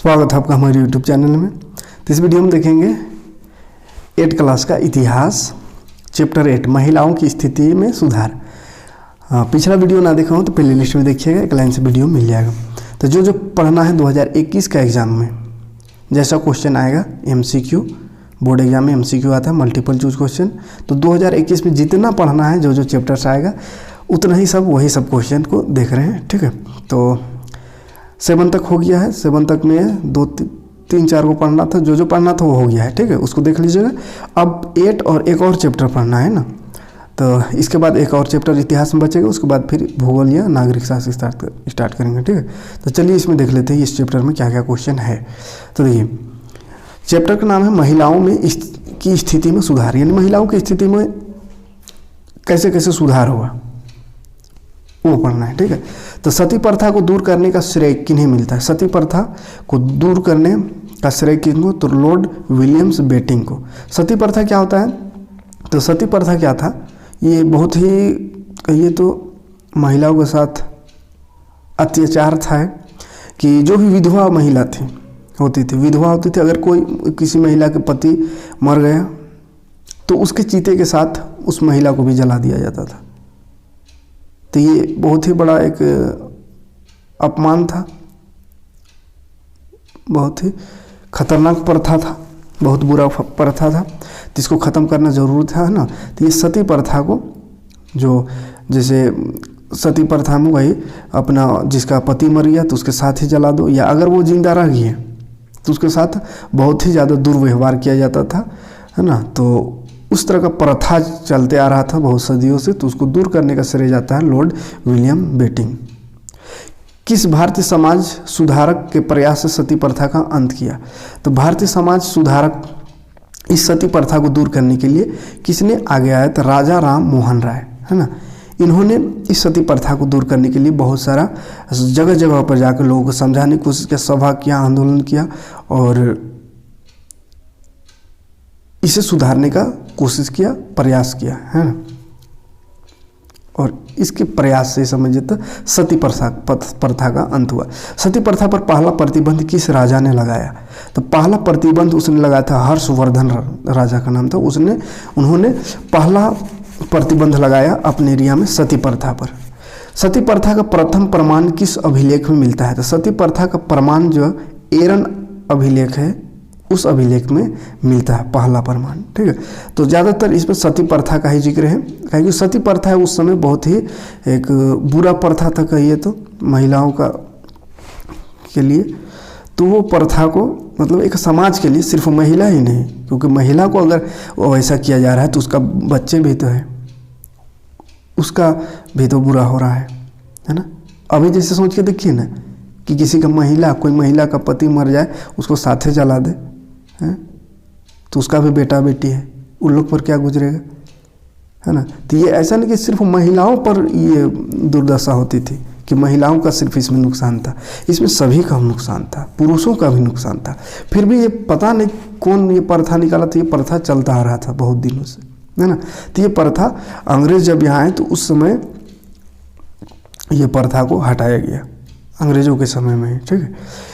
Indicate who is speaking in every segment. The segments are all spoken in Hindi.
Speaker 1: स्वागत है आपका हमारे YouTube चैनल में। तो इस वीडियो में देखेंगे 8 क्लास का इतिहास चैप्टर 8 महिलाओं की स्थिति में सुधार। पिछला वीडियो ना देखा हो तो प्ले लिस्ट में देखिएगा, एक लाइन से वीडियो मिल जाएगा। तो जो पढ़ना है 2021 का एग्ज़ाम में जैसा क्वेश्चन आएगा MCQ, बोर्ड एग्जाम में MCQ आता है मल्टीपल चूज क्वेश्चन, तो 2021 में जितना पढ़ना है जो चैप्टर्स आएगा उतना ही वही सब क्वेश्चन को देख रहे हैं, ठीक है। तो 7 तक हो गया है, 7 तक में 2 3 4 को पढ़ना था, जो पढ़ना था वो हो गया है, ठीक है, उसको देख लीजिएगा। अब 8 और एक और चैप्टर पढ़ना है ना, तो इसके बाद एक और चैप्टर इतिहास में बचेगा, उसके बाद फिर भूगोल या नागरिक शास्त्र स्टार्ट करेंगे, ठीक है। तो चलिए इसमें देख लेते हैं इस चैप्टर में क्या क्या क्वेश्चन है। तो देखिए चैप्टर का नाम है महिलाओं में की स्थिति में सुधार, यानी महिलाओं की स्थिति में कैसे कैसे सुधार हुआ वो पढ़ना है, ठीक है। तो सती प्रथा को दूर करने का श्रेय किन्हें मिलता है? सती प्रथा को दूर करने का श्रेय किनको? तो लॉर्ड विलियम्स बेटिंग को। सती प्रथा क्या होता है? तो सती प्रथा क्या था, ये बहुत ही कहिए तो महिलाओं के साथ अत्याचार था कि जो भी विधवा महिला होती थी, अगर कोई किसी महिला के पति मर गया तो उसके चीते के साथ उस महिला को भी जला दिया जाता था। तो ये बहुत ही बड़ा एक अपमान था, बहुत ही खतरनाक प्रथा था, बहुत बुरा प्रथा था, तो इसको ख़त्म करना ज़रूरी था, है ना। तो ये सती प्रथा को, जो जैसे सती प्रथा में वही अपना जिसका पति मर गया तो उसके साथ ही जला दो, या अगर वो जिंदा रह गई तो उसके साथ बहुत ही ज़्यादा दुर्व्यवहार किया जाता था, है ना। तो उस तरह का प्रथा चलते आ रहा था बहुत सदियों से, तो उसको दूर करने का श्रेय जाता है लॉर्ड विलियम बेटिंग। किस भारतीय समाज सुधारक के प्रयास से सती प्रथा का अंत किया? तो भारतीय समाज सुधारक इस सती प्रथा को दूर करने के लिए किसने आगे आया? तो राजा राम मोहन राय, है ना। इन्होंने इस सती प्रथा को दूर करने के लिए बहुत सारा जगह जगह पर जाकर लोगों को समझाने की कोशिश किया, सभा किया, आंदोलन किया और इसे सुधारने का कोशिश किया, प्रयास किया, है ना। और इसके प्रयास से समझिए तो सती प्रथा का अंत हुआ। सती प्रथा पर पहला प्रतिबंध किस राजा ने लगाया? तो पहला प्रतिबंध उसने लगाया था, हर्षवर्धन राजा का नाम था, उन्होंने पहला प्रतिबंध लगाया अपने एरिया में सती प्रथा पर। सती प्रथा का प्रथम प्रमाण किस अभिलेख में मिलता है? तो सती प्रथा का प्रमाण जो एरन अभिलेख है उस अभिलेख में मिलता है पहला प्रमाण, ठीक है। तो ज़्यादातर इसमें सती प्रथा का ही जिक्र है, क्योंकि सती प्रथा है उस समय बहुत ही एक बुरा प्रथा था कहिए तो महिलाओं का के लिए। तो वो प्रथा को मतलब एक समाज के लिए, सिर्फ महिला ही नहीं, क्योंकि महिला को अगर वैसा किया जा रहा है तो उसका बच्चे भी तो है, उसका भी तो बुरा हो रहा है ना। अभी जैसे सोच के देखिए ना कि किसी का कोई महिला का पति मर जाए, उसको साथे जला दे, है तो उसका भी बेटा बेटी है, उन लोग पर क्या गुजरेगा, है ना। तो ये ऐसा नहीं कि सिर्फ महिलाओं पर ये दुर्दशा होती थी कि महिलाओं का सिर्फ इसमें नुकसान था, इसमें सभी का नुकसान था, पुरुषों का भी नुकसान था। फिर भी ये पता नहीं कौन ये प्रथा निकाला था, ये प्रथा चलता आ रहा था बहुत दिनों से, है ना। तो ये प्रथा अंग्रेज जब यहाँ आए तो उस समय ये प्रथा को हटाया गया, अंग्रेजों के समय में, ठीक है।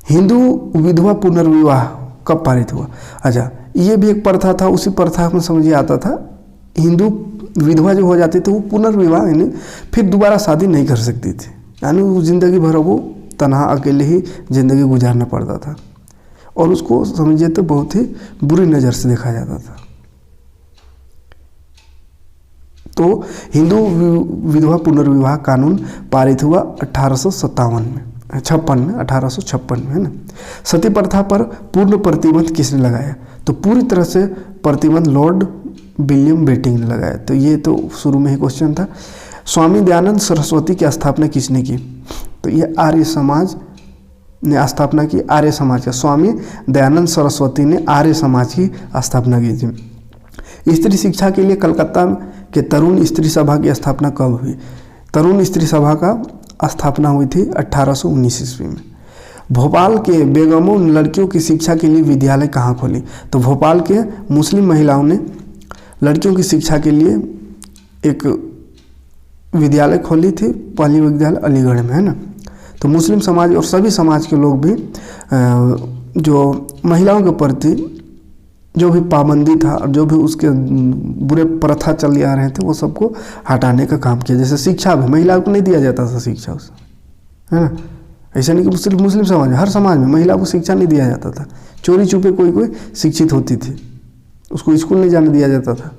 Speaker 1: हिंदू विधवा पुनर्विवाह कब पारित हुआ? अच्छा, ये भी एक प्रथा था, उसी प्रथा में समझिए आता था, हिंदू विधवा जो हो जाती थी वो पुनर्विवाह यानी फिर दोबारा शादी नहीं कर सकती थी, यानी वो जिंदगी भर वो तनहा अकेले ही जिंदगी गुजारना पड़ता था, और उसको समझिए तो बहुत ही बुरी नज़र से देखा जाता था। तो हिंदू विधवा पुनर्विवाह कानून पारित हुआ 1856 में, है ना। सती प्रथा पर पूर्ण प्रतिबंध किसने लगाया? तो पूरी तरह से प्रतिबंध लॉर्ड विलियम बेटिंग ने लगाया। तो ये तो शुरू में ही क्वेश्चन था। स्वामी दयानंद सरस्वती की स्थापना किसने की? तो ये आर्य समाज ने स्थापना की, आर्य समाज का स्वामी दयानंद सरस्वती ने आर्य समाज की स्थापना की थी। स्त्री शिक्षा के लिए कलकत्ता के तरुण स्त्री सभा की स्थापना कब हुई? तरुण स्त्री सभा का स्थापना हुई थी 1819 ईस्वी में। भोपाल के बेगमों ने लड़कियों की शिक्षा के लिए विद्यालय कहाँ खोली? तो भोपाल के मुस्लिम महिलाओं ने लड़कियों की शिक्षा के लिए एक विद्यालय खोली थी, पहली विद्यालय अलीगढ़ में, है ना। तो मुस्लिम समाज और सभी समाज के लोग भी जो महिलाओं के प्रति जो भी पाबंदी था और जो भी उसके बुरे प्रथा चल आ रहे थे वो सबको हटाने का काम किया। जैसे शिक्षा भी महिलाओं को नहीं दिया जाता था शिक्षा उस, है ना। ऐसा नहीं कि सिर्फ मुस्लिम समाज में, हर समाज में महिला को शिक्षा नहीं दिया जाता था। चोरी छुपे कोई शिक्षित होती थी, उसको स्कूल नहीं जाने दिया जाता था।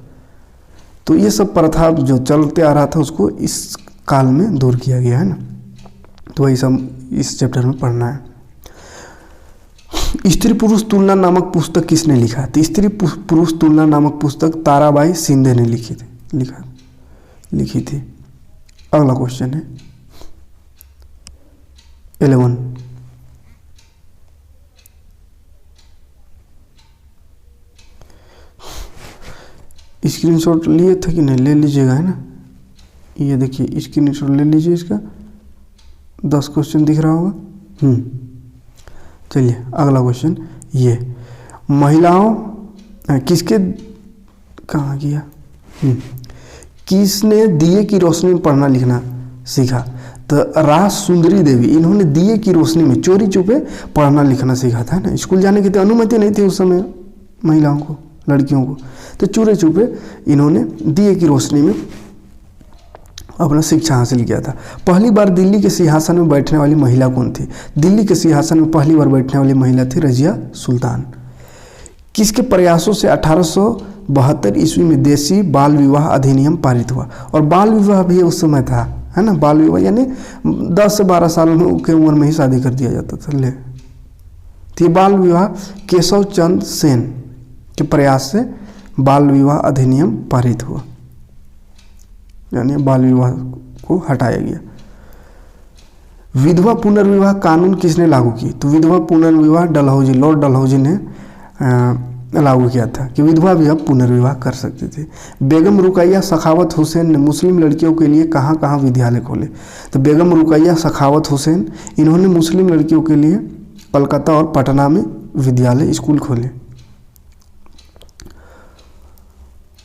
Speaker 1: तो ये सब प्रथा जो चलते आ रहा था उसको इस काल में दूर किया गया, है ना। तो वही सब इस चैप्टर में पढ़ना है। स्त्री पुरुष तुलना नामक पुस्तक किसने लिखा? तो स्त्री पुरुष तुलना नामक पुस्तक ताराबाई शिंदे ने लिखी थी। अगला क्वेश्चन है 11। स्क्रीनशॉट लिए थे कि नहीं? ले लीजिएगा, है ना। ये देखिए स्क्रीनशॉट ले लीजिए, इसका 10 क्वेश्चन दिख रहा होगा। चलिए अगला क्वेश्चन, ये महिलाओं किसके कहाँ गया, किसने दिए की रोशनी में पढ़ना लिखना सीखा? तो रास सुंदरी देवी, इन्होंने दिए की रोशनी में चोरी छुपे पढ़ना लिखना सीखा था ना। स्कूल जाने की तो अनुमति नहीं थी उस समय महिलाओं को, लड़कियों को, तो चोरी छुपे इन्होंने दिए की रोशनी में अपना शिक्षा हासिल किया था। पहली बार दिल्ली के सिंहासन में बैठने वाली महिला कौन थी? दिल्ली के सिंहासन में पहली बार बैठने वाली महिला थी रजिया सुल्तान। किसके प्रयासों से 1872 ईस्वी में देशी बाल विवाह अधिनियम पारित हुआ? और बाल विवाह भी उस समय था, है ना। बाल विवाह यानी 10 से 12 साल की उम्र में ही शादी कर दिया जाता था। ले तो बाल विवाह केशव चंद सेन के प्रयास से बाल विवाह अधिनियम पारित हुआ, यानी बाल विवाह को हटाया गया। विधवा पुनर्विवाह कानून किसने लागू की? तो विधवा पुनर्विवाह डलहौजी, लॉर्ड डलहौजी ने लागू किया था कि विधवा भी अब पुनर्विवाह कर सकती थी। बेगम रुकैया सखावत हुसैन ने मुस्लिम लड़कियों के लिए कहाँ कहाँ विद्यालय खोले? तो बेगम रुकैया सखावत हुसैन, इन्होंने मुस्लिम लड़कियों के लिए कलकत्ता और पटना में विद्यालय स्कूल खोले।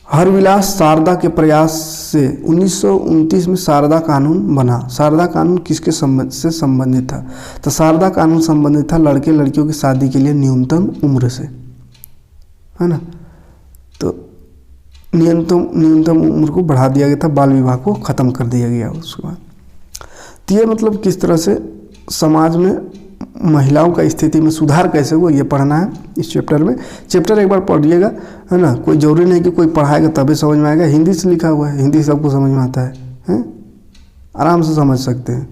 Speaker 1: हरविलास शारदा के प्रयास से 1929 में शारदा कानून बना। शारदा कानून किसके से संबंधित था? तो शारदा कानून संबंधित था लड़के लड़कियों की शादी के लिए न्यूनतम उम्र से, है ना। तो न्यूनतम उम्र को बढ़ा दिया गया था, बाल विवाह को ख़त्म कर दिया गया उसके बाद। तो ये मतलब किस तरह से समाज में महिलाओं का स्थिति में सुधार कैसे हुआ ये पढ़ना है इस चैप्टर में। चैप्टर एक बार पढ़िएगा, है ना। कोई जरूरी नहीं कि कोई पढ़ाएगा तभी समझ में आएगा। हिंदी से लिखा हुआ है, हिंदी सबको समझ में आता है, आराम से समझ सकते हैं।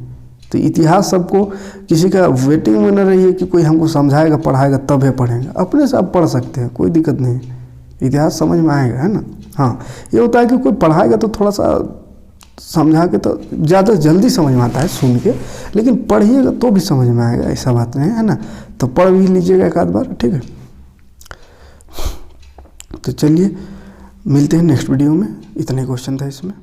Speaker 1: तो इतिहास सबको किसी का वेटिंग में न रहिए कि कोई हमको समझाएगा पढ़ाएगा तब पढ़ेंगे, अपने से आप पढ़ सकते हैं, कोई दिक्कत नहीं। इतिहास समझ में आएगा, है ना। हाँ, ये होता है कि कोई पढ़ाएगा तो थोड़ा सा समझा के तो ज़्यादा जल्दी समझ में आता है सुन के, लेकिन पढ़िएगा तो भी समझ में आएगा, ऐसा बात नहीं है ना। तो पढ़ भी लीजिएगा एक आध बार, ठीक है। तो चलिए मिलते हैं नेक्स्ट वीडियो में। इतने क्वेश्चन था इसमें।